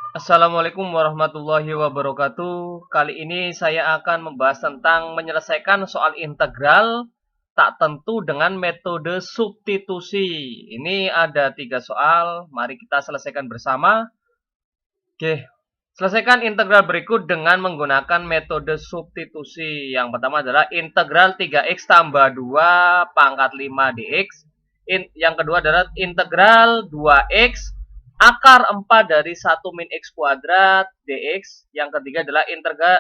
Assalamualaikum warahmatullahi wabarakatuh. Kali ini saya akan membahas tentang menyelesaikan soal integral tak tentu dengan metode substitusi. Ini ada 3 soal, mari kita selesaikan bersama. Oke, selesaikan integral berikut dengan menggunakan metode substitusi. Yang pertama adalah integral 3x tambah 2 pangkat 5 dx. Yang kedua adalah integral 2x akar 4 dari 1 min x kuadrat dx. Yang ketiga adalah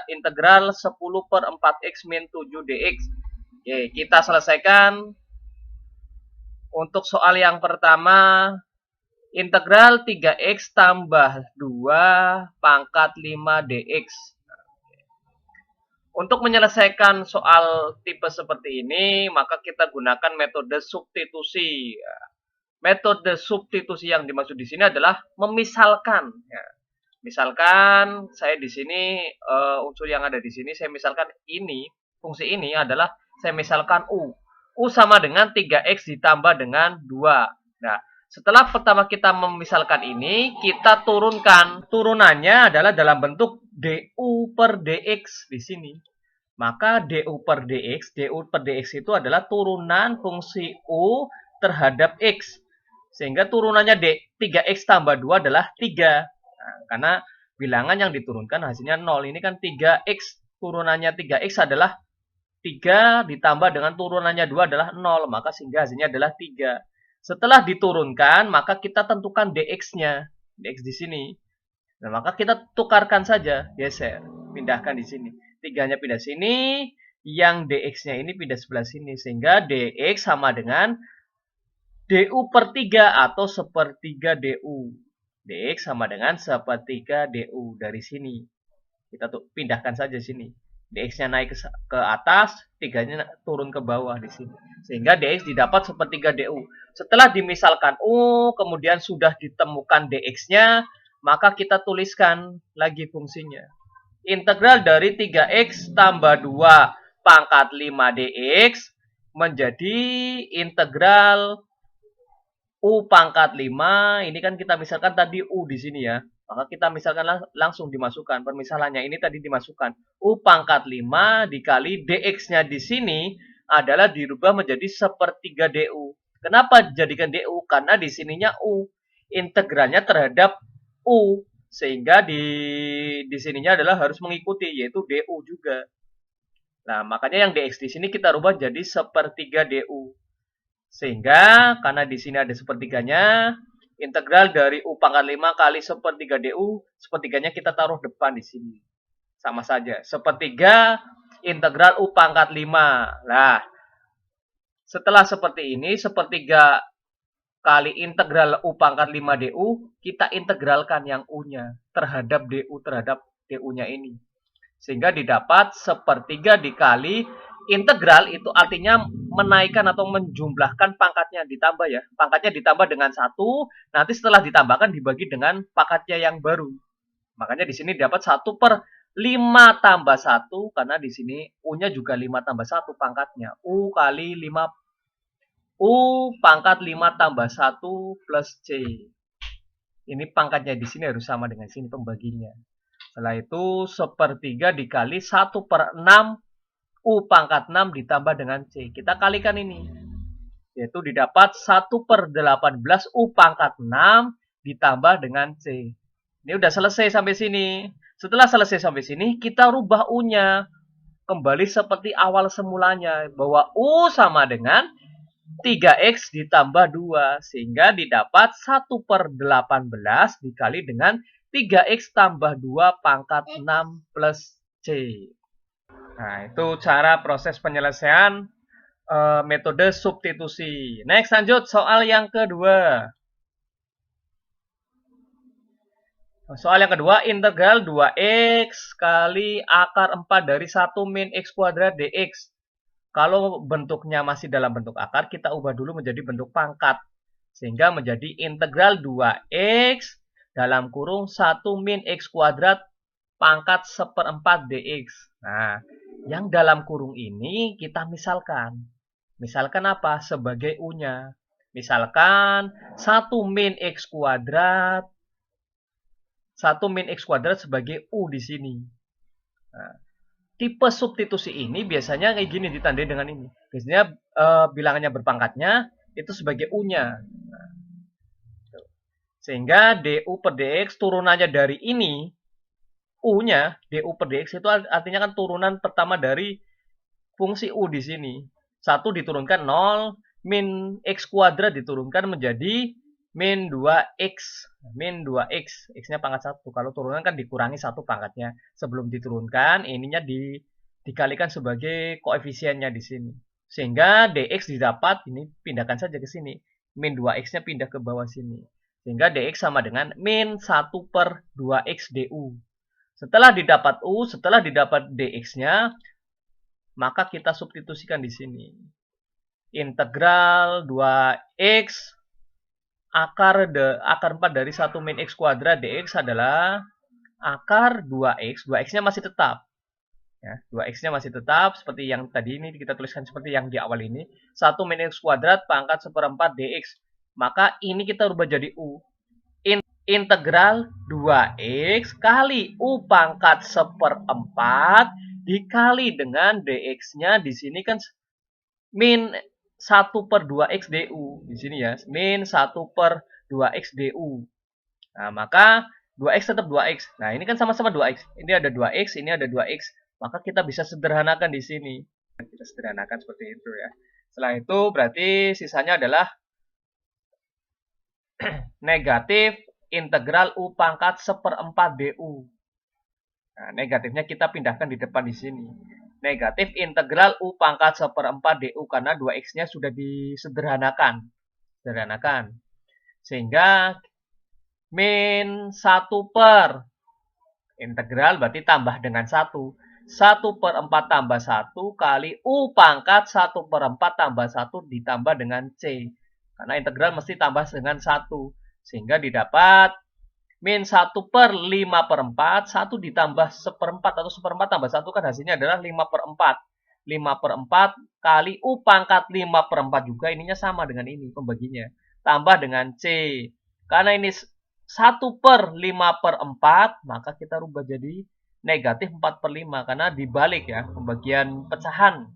integral 10 per 4x min 7 dx. Oke, kita selesaikan. Untuk soal yang pertama, integral 3x tambah 2 pangkat 5 dx. Untuk menyelesaikan soal tipe seperti ini, maka kita gunakan metode substitusi. Metode substitusi yang dimaksud di sini adalah memisalkan. Misalkan saya di sini unsur yang ada di sini, saya misalkan ini, fungsi ini adalah saya misalkan U. U sama dengan 3x ditambah dengan 2. Nah, setelah pertama kita memisalkan ini, kita turunkan. Turunannya adalah dalam bentuk du per dx di sini. Maka du per dx itu adalah turunan fungsi u terhadap x. Sehingga turunannya 3x tambah 2 adalah 3. Nah, karena bilangan yang diturunkan hasilnya 0. Ini kan 3x. Turunannya 3x adalah 3 ditambah dengan turunannya 2 adalah 0. Maka sehingga hasilnya adalah 3. Setelah diturunkan, maka kita tentukan dx-nya. Dx di sini. Nah, maka kita tukarkan saja. Geser. Pindahkan di sini. 3-nya pindah sini. Yang dx-nya ini pindah sebelah sini. Sehingga dx sama dengan du per 3 atau sepertiga du. Dx sama dengan sepertiga du dari sini. Kita pindahkan saja sini. Dx-nya naik ke atas, 3-nya turun ke bawah di sini. Sehingga dx didapat sepertiga du. Setelah dimisalkan u, kemudian sudah ditemukan dx-nya, maka kita tuliskan lagi fungsinya. Integral dari 3x tambah 2 pangkat 5 dx menjadi integral U pangkat 5, ini kan kita misalkan tadi U di sini ya. Maka kita misalkan langsung dimasukkan. Permisalannya ini tadi dimasukkan. U pangkat 5 dikali dx-nya di sini adalah dirubah menjadi sepertiga du. Kenapa jadikan du? Karena di sininya U. Integralnya terhadap U. Sehingga di sininya adalah harus mengikuti, yaitu du juga. Nah, makanya yang dx di sini kita rubah jadi sepertiga du. Sehingga karena di sini ada sepertiganya, integral dari U pangkat 5 kali sepertiga du, sepertiganya kita taruh depan di sini. Sama saja. Sepertiga integral U pangkat 5. Nah, setelah seperti ini, sepertiga kali integral U pangkat 5 du, kita integralkan yang U-nya terhadap du-nya ini. Sehingga didapat sepertiga dikali integral itu artinya menaikkan atau menjumlahkan pangkatnya, ditambah ya. Pangkatnya ditambah dengan 1, nanti setelah ditambahkan dibagi dengan pangkatnya yang baru. Makanya di sini dapat 1 per 5 tambah 1, karena di sini U-nya juga 5 tambah 1 pangkatnya. U kali 5, U pangkat 5 tambah 1 plus C. Ini pangkatnya di sini harus sama dengan sini pembaginya. Setelah itu sepertiga dikali 1 per 6 U pangkat 6 ditambah dengan C. Kita kalikan ini. Yaitu didapat 1 per 18 U pangkat 6 ditambah dengan C. Ini udah selesai sampai sini. Setelah selesai sampai sini, kita rubah U-nya. Kembali seperti awal semulanya. Bahwa U sama dengan 3x ditambah 2. Sehingga didapat 1 per 18 dikali dengan 3x tambah 2 pangkat 6 plus C. Nah, itu cara proses penyelesaian metode substitusi. Next, lanjut soal yang kedua. Soal yang kedua, integral 2x kali akar 4 dari 1 min x kuadrat dx. Kalau bentuknya masih dalam bentuk akar, kita ubah dulu menjadi bentuk pangkat. Sehingga menjadi integral 2x dalam kurung 1 min x kuadrat pangkat 1/4 dx. Nah, yang dalam kurung ini kita misalkan. Misalkan apa? Sebagai U-nya. Misalkan 1 min x kuadrat 1 min X kuadrat sebagai U di sini. Nah, tipe substitusi ini biasanya kayak gini ditandai dengan ini. Biasanya bilangannya berpangkatnya itu sebagai U-nya. Nah, sehingga du per dx turunannya dari ini, U-nya, du per dx itu artinya kan turunan pertama dari fungsi U di sini. 1 diturunkan 0, min X kuadrat diturunkan menjadi min 2X. Min 2X, X-nya pangkat 1. Kalau turunan kan dikurangi 1 pangkatnya. Sebelum diturunkan, ininya dikalikan sebagai koefisiennya di sini. Sehingga dx didapat, ini pindahkan saja ke sini. Min 2x-nya pindah ke bawah sini. Sehingga dx sama dengan min 1 per 2x du. Setelah didapat u, setelah didapat dx-nya, maka kita substitusikan di sini. Integral 2x akar 4 dari 1 min x kuadrat dx adalah akar 2x. 2x-nya masih tetap. Ya, 2x-nya masih tetap seperti yang tadi ini kita tuliskan seperti yang di awal ini. 1 min x kuadrat pangkat 1/4 dx. Maka ini kita rubah jadi u. Integral 2x kali u pangkat 1/4 dikali dengan dx-nya di sini kan min 1 per 2x du. Di sini ya, min 1 per 2x du. Nah, maka 2x tetap 2x. Nah, ini kan sama-sama 2x. Ini ada 2x, ini ada 2x. Maka kita bisa sederhanakan di sini. Kita sederhanakan seperti itu ya. Setelah itu berarti sisanya adalah negatif integral u pangkat 1/4 du. Nah, negatifnya kita pindahkan di depan di sini. Negatif integral u pangkat 1/4 du karena 2x-nya sudah disederhanakan. Sehingga min 1 per integral berarti tambah dengan 1. 1/4 tambah 1 kali u pangkat 1/4 tambah 1 ditambah dengan c. Karena integral mesti tambah dengan 1. Sehingga didapat min 1 per 5/4. 1 ditambah 1/4 atau 1/4 tambah 1 kan hasilnya adalah 5/4. 5/4 kali u pangkat 5/4 juga ininya sama dengan ini pembaginya. Tambah dengan c. Karena ini 1 per 5/4 maka kita rubah jadi negatif 4/5 karena dibalik ya, pembagian pecahan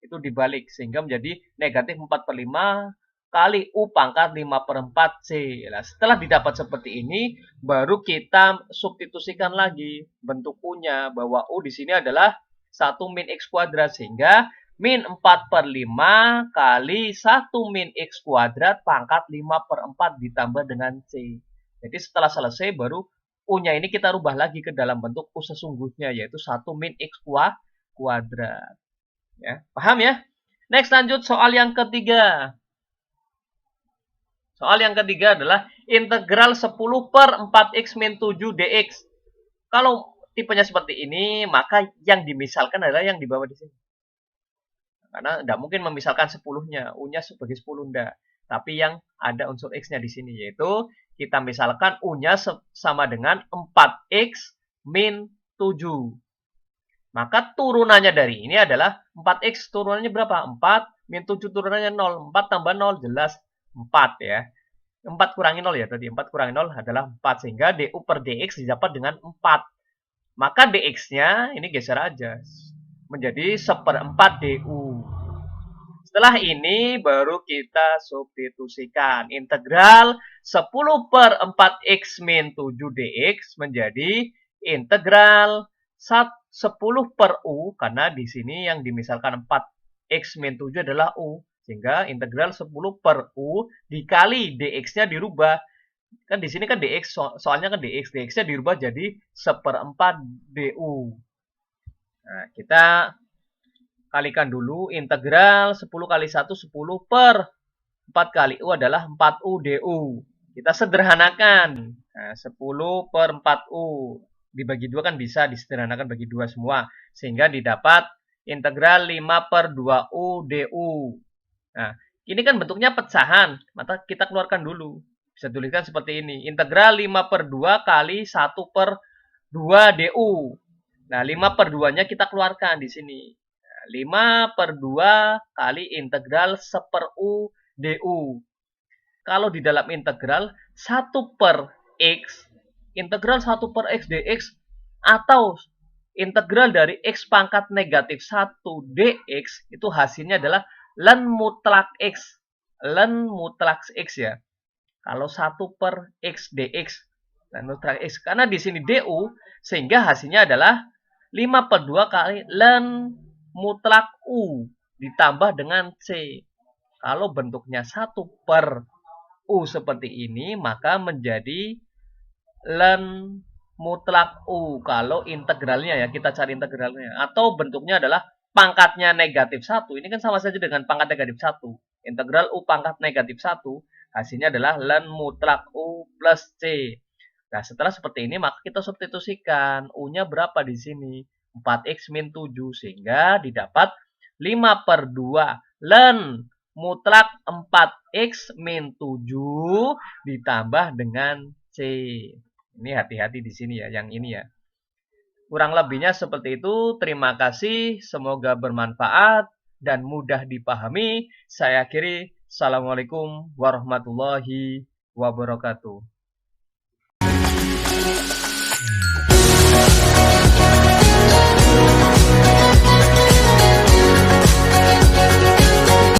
itu dibalik sehingga menjadi negatif 4/5 kali u pangkat 5/4 c. Nah, setelah didapat seperti ini baru kita substitusikan lagi bentuk u-nya bahwa u di sini adalah 1 min x kuadrat sehingga min 4/5 kali 1 min x kuadrat pangkat 5/4 ditambah dengan c. Jadi setelah selesai baru u-nya ini kita rubah lagi ke dalam bentuk u sesungguhnya yaitu 1 min x kuadrat. Ya, paham ya? Next lanjut soal yang ketiga. Soal yang ketiga adalah integral 10 per 4x min 7 dx. Kalau tipenya seperti ini, maka yang dimisalkan adalah yang di bawah di sini. Karena tidak mungkin memisalkan 10-nya, u-nya sebagai 10 enggak. Tapi yang ada unsur x-nya di sini yaitu kita misalkan u-nya sama dengan 4x min 7. Maka turunannya dari ini adalah 4x turunannya berapa? 4 min 7 turunannya 0. 4 tambah 0 jelas 4 ya. 4 kurangi 0 ya tadi. 4 kurangi 0 adalah 4. Sehingga du per dx didapat dengan 4. Maka dx-nya ini geser aja. Menjadi 1/4 du. Setelah ini baru kita substitusikan. Integral 10 per 4x min 7 dx menjadi integral 10 per u. Karena di sini yang dimisalkan 4x min 7 adalah u. Sehingga integral 10 per u dikali dx-nya dirubah. Kan di sini kan dx, soalnya kan dx. Dx-nya dirubah jadi 1/4 du. Nah, kita kalikan dulu integral 10 kali 1 10 per 4 kali u adalah 4u du. Kita sederhanakan. Nah, 10 per 4u dibagi 2 kan bisa disederhanakan bagi 2 semua. Sehingga didapat integral 5 per 2u du. Nah, ini kan bentuknya pecahan. Maka kita keluarkan dulu. Bisa tuliskan seperti ini. Integral 5 per 2 kali 1 per 2 du. Nah, 5 per 2-nya kita keluarkan di sini. 5 per 2 kali integral 1 per u du. Kalau di dalam integral 1 per x integral 1 per X dx atau integral dari X pangkat negatif 1 dx itu hasilnya adalah ln mutlak X. Ln mutlak X ya. Kalau 1 per X dx. Ln mutlak X. Karena di sini du, sehingga hasilnya adalah 5 per 2 kali ln mutlak U ditambah dengan C. Kalau bentuknya 1 per U seperti ini, maka menjadi ln mutlak U. Kalau integralnya ya, kita cari integralnya. Atau bentuknya adalah pangkatnya negatif 1. Ini kan sama saja dengan pangkat negatif 1. Integral U pangkat negatif 1. Hasilnya adalah ln mutlak U plus C. Nah, setelah seperti ini, maka kita substitusikan. U-nya berapa di sini? 4X min 7. Sehingga didapat 5 per 2 ln mutlak 4X min 7 ditambah dengan C. Ini hati-hati di sini ya, yang ini ya. Kurang lebihnya seperti itu. Terima kasih. Semoga bermanfaat dan mudah dipahami. Saya akhiri. Assalamualaikum warahmatullahi wabarakatuh.